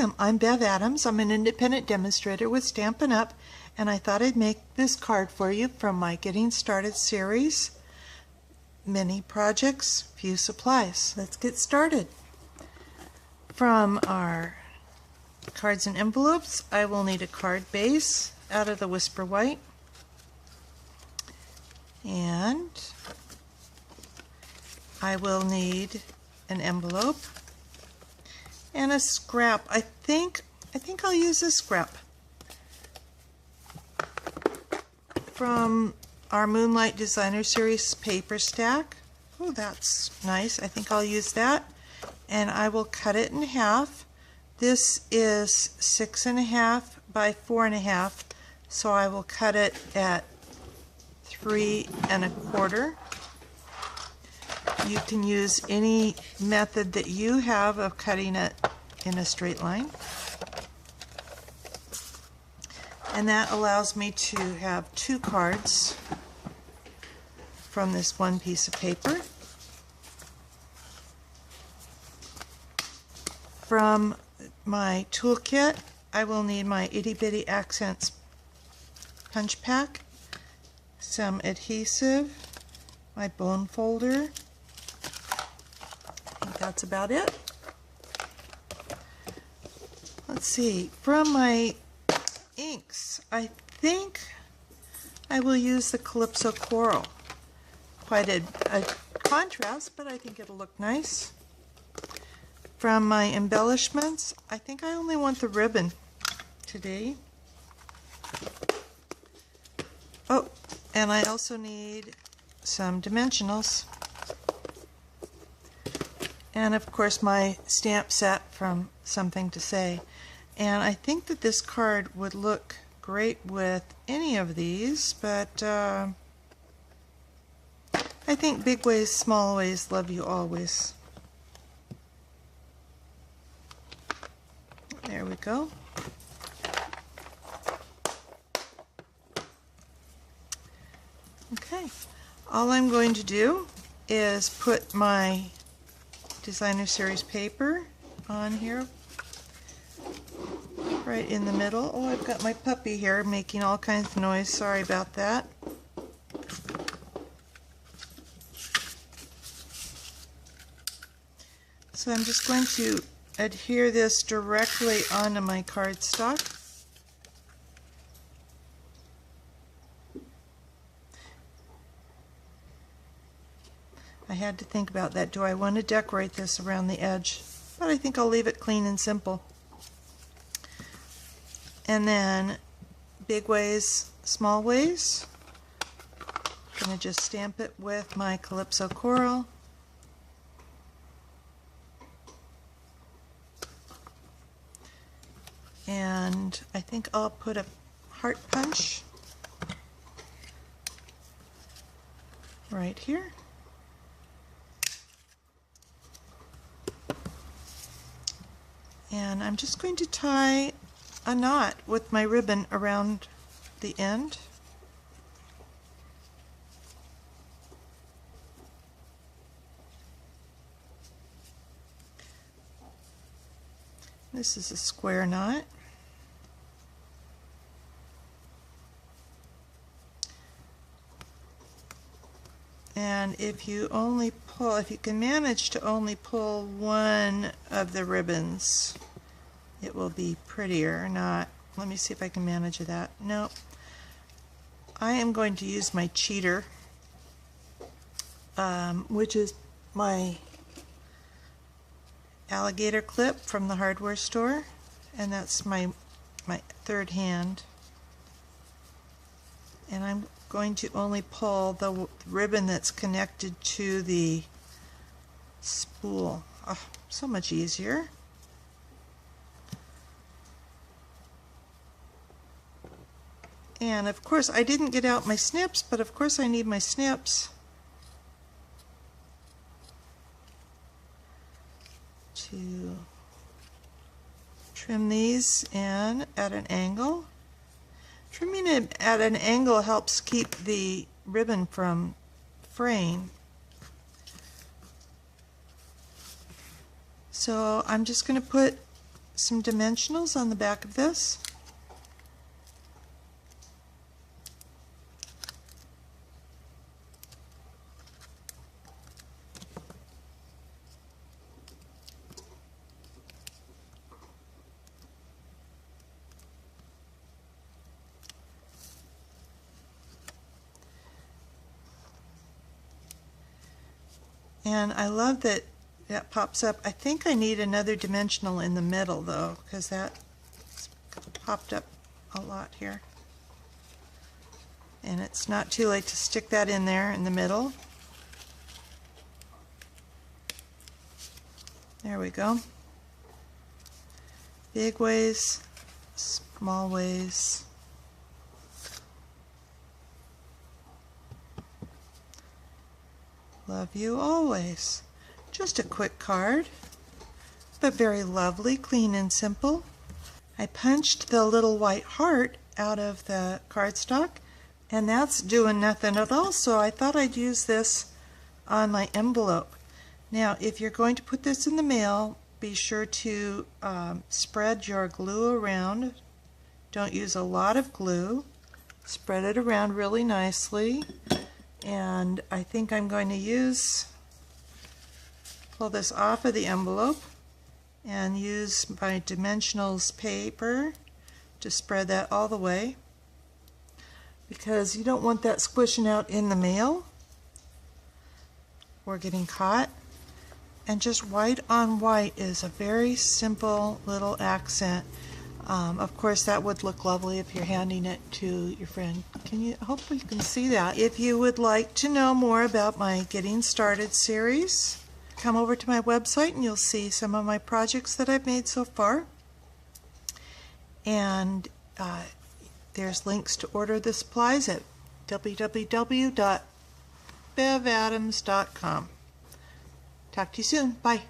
Welcome, I'm Bev Adams. I'm an independent demonstrator with Stampin' Up! And I thought I'd make this card for you from my Getting Started series. Many projects, few supplies. Let's get started. From our cards and envelopes, I will need a card base out of the Whisper White. And I will need an envelope and a scrap. I think I'll use a scrap from our Moonlight Designer Series paper stack. Oh, that's nice. I think I'll use that, and I will cut it in half. This is 6.5 by 4.5, so I will cut it at 3.25. You can use any method that you have of cutting it in a straight line. And that allows me to have 2 cards from this one piece of paper. From my toolkit, I will need my Itty Bitty Accents punch pack, some adhesive, my bone folder. I think that's about it. Let's see, from my inks, I think I will use the Calypso Coral. Quite a contrast, but I think it'll look nice. From my embellishments, I think I only want the ribbon today. Oh, and I also need some dimensionals. And of course my stamp set from Something to Say. And I think that this card would look great with any of these, but I think big ways, small ways, love you always. There we go. Okay, all I'm going to do is put my Designer Series paper on here, right in the middle. Oh, I've got my puppy here making all kinds of noise. Sorry about that. So I'm just going to adhere this directly onto my cardstock. I had to think about that. Do I want to decorate this around the edge? But I think I'll leave it clean and simple. And then big ways, small ways. I'm going to just stamp it with my Calypso Coral. And I think I'll put a heart punch right here. And I'm just going to tie a knot with my ribbon around the end. This is a square knot. And if you can manage to only pull one of the ribbons, it will be prettier. Let me see if I can manage that. Nope. I am going to use my cheater, which is my alligator clip from the hardware store, and that's my third hand. And I'm going to only pull the ribbon that's connected to the spool. Oh, so much easier. And of course I didn't get out my snips, but of course I need my snips to trim these in at an angle. Trimming it at an angle helps keep the ribbon from fraying. So I'm just going to put some dimensionals on the back of this. And I love that that pops up. I think I need another dimensional in the middle though, because that popped up a lot here. And it's not too late to stick that in there in the middle. There we go. Big ways, small ways. Love you always. Just a quick card, but very lovely, clean and simple. I punched the little white heart out of the cardstock, and that's doing nothing at all, so I thought I'd use this on my envelope. Now, if you're going to put this in the mail, be sure to spread your glue around. Don't use a lot of glue. Spread it around really nicely. And I think I'm going to pull this off of the envelope and use my dimensionals paper to spread that all the way, because you don't want that squishing out in the mail or getting caught. And just white on white is a very simple little accent. Of course, that would look lovely if you're handing it to your friend. Hopefully you can see that. If you would like to know more about my Getting Started series, come over to my website and you'll see some of my projects that I've made so far. And there's links to order the supplies at www.bevadams.com. Talk to you soon. Bye.